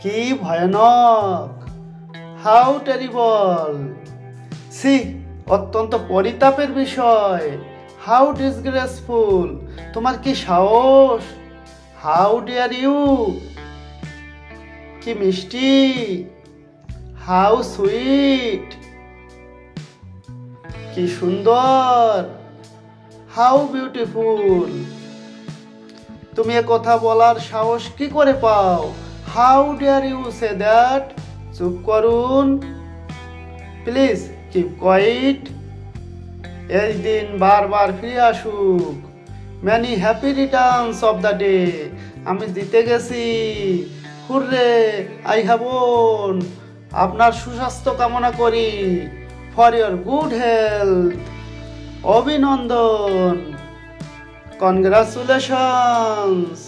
কি ভয়ানক, how terrible. C, অত্যন্ত পরিতাপের বিষয়। হাউ ডিসগ্রেসফুল, তোমার কি সাহস। হাউ ডিয়ার ইউ, কি মিষ্টি। হাউ সুইট, কি সুন্দর। হাউ বিউটিফুল, তুমি এ কথা বলার সাহস কি করে পাও। How dare you say that, চুপ করুন প্লিজ, কিপ কোয়াইট। এই দিন বারবার ফিরে আসুক। Many happy returns of the day, আমি জিতে গেছি। Hurray, I have won. আপনার সুস্বাস্থ্য কামনা করি। ফর ইয়োর গুড হেলথ, অভিনন্দন, কনগ্রাচুলেশনস।